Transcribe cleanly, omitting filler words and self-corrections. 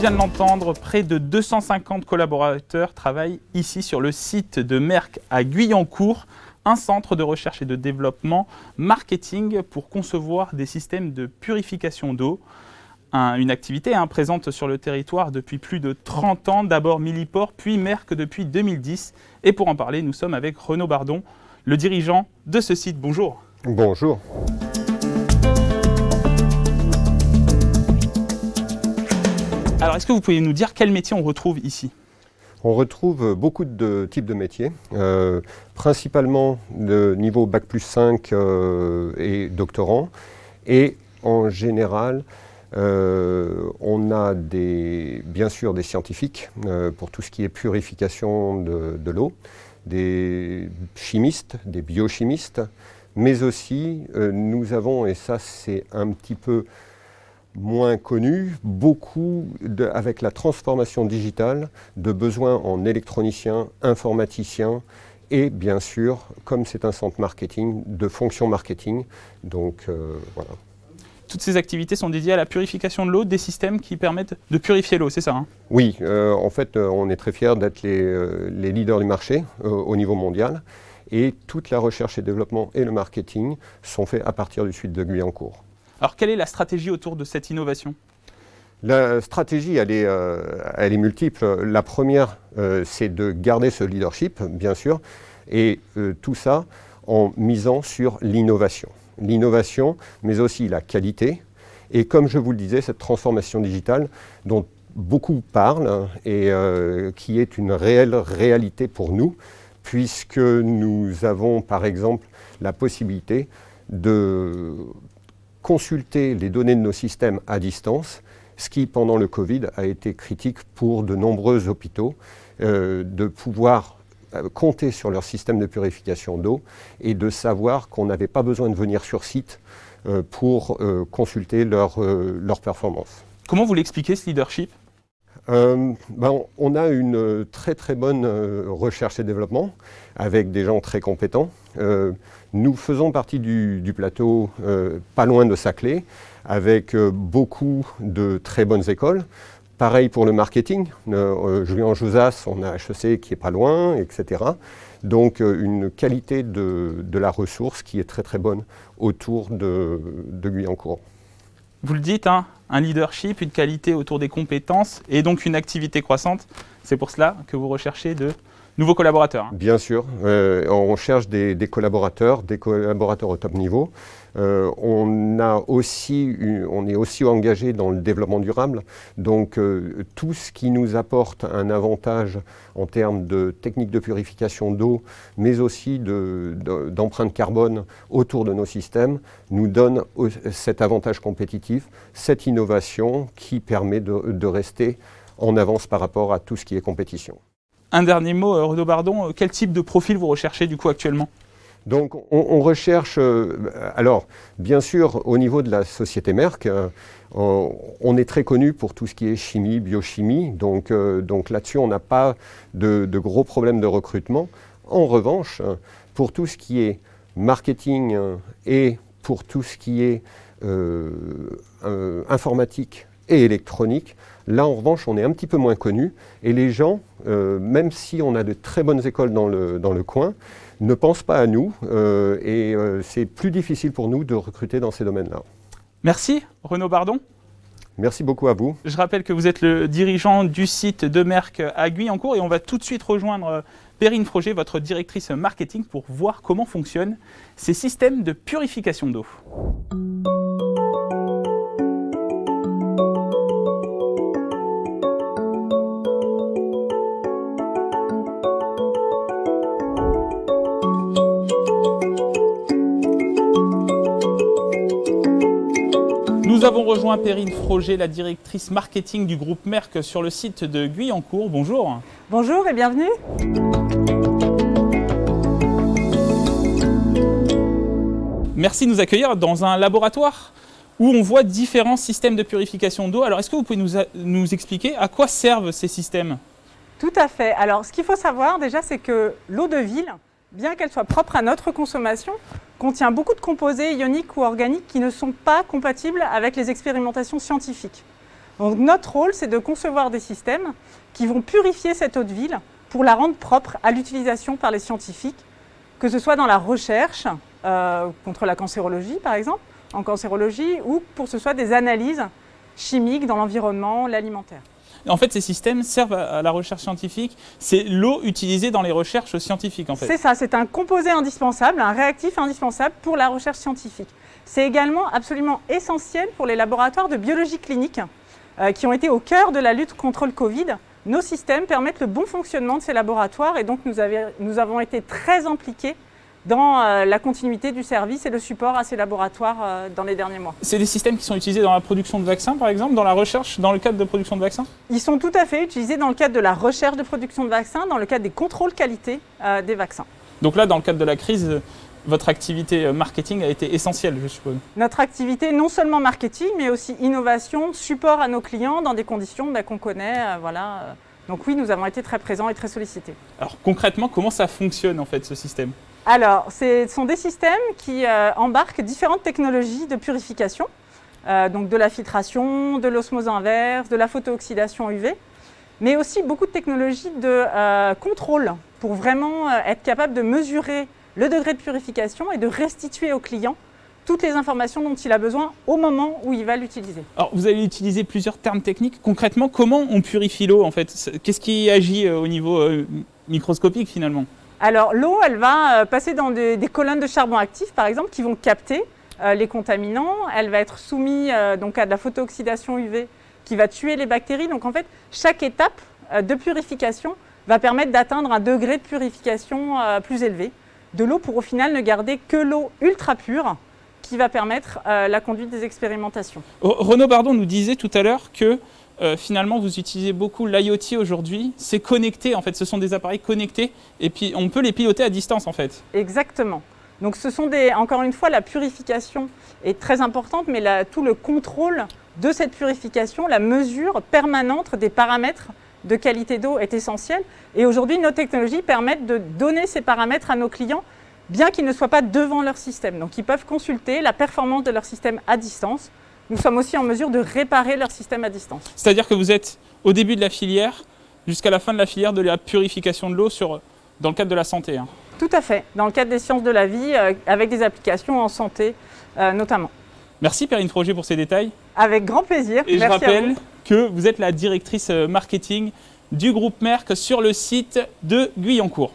vient de l'entendre, près de 250 collaborateurs travaillent ici sur le site de Merck à Guyancourt, un centre de recherche et de développement marketing pour concevoir des systèmes de purification d'eau. Une activité présente sur le territoire depuis plus de 30 ans, d'abord Millipore, puis Merck depuis 2010. Et pour en parler, nous sommes avec Renaud Bardon, le dirigeant de ce site. Bonjour. Bonjour. Alors, est-ce que vous pouvez nous dire quel métier on retrouve ici ? On retrouve beaucoup de types de métiers, principalement de niveau Bac plus 5 et doctorant. Et en général, on a bien sûr des scientifiques pour tout ce qui est purification de l'eau, des chimistes, des biochimistes, mais aussi nous avons, et ça c'est un petit peu moins connu, beaucoup avec la transformation digitale de besoins en électroniciens, informaticiens et bien sûr, comme c'est un centre marketing, de fonctions marketing. Donc voilà. Toutes ces activités sont dédiées à la purification de l'eau, des systèmes qui permettent de purifier l'eau, c'est ça hein ? Oui, en fait, on est très fiers d'être les leaders du marché au niveau mondial et toute la recherche et développement et le marketing sont faits à partir du site de Guyancourt. Alors, quelle est la stratégie autour de cette innovation ? La stratégie, elle est multiple. La première, c'est de garder ce leadership, bien sûr, et tout ça en misant sur l'innovation. L'innovation, mais aussi la qualité. Et comme je vous le disais, cette transformation digitale dont beaucoup parlent et qui est une réelle réalité pour nous, puisque nous avons, par exemple, la possibilité de consulter les données de nos systèmes à distance, ce qui, pendant le Covid, a été critique pour de nombreux hôpitaux, de pouvoir compter sur leur système de purification d'eau et de savoir qu'on n'avait pas besoin de venir sur site pour consulter leur performance. Comment vous l'expliquez, ce leadership ? On a une très très bonne recherche et développement avec des gens très compétents. Nous faisons partie du plateau pas loin de Saclay avec beaucoup de très bonnes écoles. Pareil pour le marketing, Julian Jouzas, on a HEC qui est pas loin, etc. Donc une qualité de la ressource qui est très très bonne autour de Guyancourt. Vous le dites, un leadership, une qualité autour des compétences et donc une activité croissante. C'est pour cela que vous recherchez de nouveaux collaborateurs. Bien sûr, on cherche des collaborateurs au top niveau. On est aussi engagé dans le développement durable. Donc tout ce qui nous apporte un avantage en termes de techniques de purification d'eau, mais aussi d'empreinte carbone autour de nos systèmes, nous donne cet avantage compétitif, cette innovation qui permet de rester en avance par rapport à tout ce qui est compétition. Un dernier mot, Renaud Bardon, quel type de profil vous recherchez du coup actuellement ? Donc on recherche, alors bien sûr au niveau de la société Merck, on est très connu pour tout ce qui est chimie, biochimie, donc là-dessus on n'a pas de gros problèmes de recrutement. En revanche, pour tout ce qui est marketing et pour tout ce qui est informatique et électronique, là en revanche on est un petit peu moins connu et les gens, même si on a de très bonnes écoles dans le coin, ne pensent pas à nous et c'est plus difficile pour nous de recruter dans ces domaines-là. Merci Renaud Bardon. Merci beaucoup à vous. Je rappelle que vous êtes le dirigeant du site de Merck à Guyancourt et on va tout de suite rejoindre Perrine Froger, votre directrice marketing, pour voir comment fonctionnent ces systèmes de purification d'eau. Nous avons rejoint Perrine Froger, la directrice marketing du groupe Merck sur le site de Guyancourt. Bonjour. Bonjour et bienvenue. Merci de nous accueillir dans un laboratoire où on voit différents systèmes de purification d'eau. Alors, est-ce que vous pouvez nous expliquer à quoi servent ces systèmes ? Tout à fait. Alors, ce qu'il faut savoir déjà, c'est que l'eau de ville, bien qu'elle soit propre à notre consommation, contient beaucoup de composés ioniques ou organiques qui ne sont pas compatibles avec les expérimentations scientifiques. Donc notre rôle, c'est de concevoir des systèmes qui vont purifier cette eau de ville pour la rendre propre à l'utilisation par les scientifiques, que ce soit dans la recherche contre la cancérologie, par exemple, en cancérologie, ou pour que ce soit des analyses chimiques dans l'environnement, l'alimentaire. En fait, ces systèmes servent à la recherche scientifique. C'est l'eau utilisée dans les recherches scientifiques, en fait. C'est ça, c'est un composé indispensable, un réactif indispensable pour la recherche scientifique. C'est également absolument essentiel pour les laboratoires de biologie clinique qui ont été au cœur de la lutte contre le Covid. Nos systèmes permettent le bon fonctionnement de ces laboratoires et donc nous avons été très impliqués dans la continuité du service et le support à ces laboratoires dans les derniers mois. C'est des systèmes qui sont utilisés dans la production de vaccins, par exemple, dans la recherche, dans le cadre de production de vaccins? Ils sont tout à fait utilisés dans le cadre de la recherche de production de vaccins, dans le cadre des contrôles qualité des vaccins. Donc là, dans le cadre de la crise, votre activité marketing a été essentielle, je suppose. Notre activité, non seulement marketing, mais aussi innovation, support à nos clients dans des conditions qu'on connaît. Voilà. Donc oui, nous avons été très présents et très sollicités. Alors concrètement, comment ça fonctionne en fait ce système? Alors, ce sont des systèmes qui embarquent différentes technologies de purification, donc de la filtration, de l'osmose inverse, de la photooxydation UV, mais aussi beaucoup de technologies de contrôle pour vraiment être capable de mesurer le degré de purification et de restituer au client toutes les informations dont il a besoin au moment où il va l'utiliser. Alors, vous avez utilisé plusieurs termes techniques. Concrètement, comment on purifie l'eau en fait? Qu'est-ce qui agit au niveau microscopique finalement? Alors, l'eau, elle va passer dans des colonnes de charbon actif, par exemple, qui vont capter les contaminants. Elle va être soumise donc à de la photooxydation UV qui va tuer les bactéries. Donc, en fait, chaque étape de purification va permettre d'atteindre un degré de purification plus élevé de l'eau pour au final ne garder que l'eau ultra pure qui va permettre la conduite des expérimentations. Renaud Bardon nous disait tout à l'heure que finalement vous utilisez beaucoup l'IoT aujourd'hui. C'est connecté en fait, ce sont des appareils connectés et puis on peut les piloter à distance en fait. Exactement. Donc ce sont encore une fois, la purification est très importante, mais tout le contrôle de cette purification, la mesure permanente des paramètres de qualité d'eau est essentielle. Et aujourd'hui, nos technologies permettent de donner ces paramètres à nos clients, bien qu'ils ne soient pas devant leur système. Donc, ils peuvent consulter la performance de leur système à distance. Nous sommes aussi en mesure de réparer leur système à distance. C'est-à-dire que vous êtes au début de la filière, jusqu'à la fin de la filière de la purification de l'eau dans le cadre de la santé. Hein. Tout à fait, dans le cadre des sciences de la vie, avec des applications en santé notamment. Merci Perrine Froger pour ces détails. Avec grand plaisir. Et merci je rappelle que vous êtes la directrice marketing du groupe Merck sur le site de Guyancourt.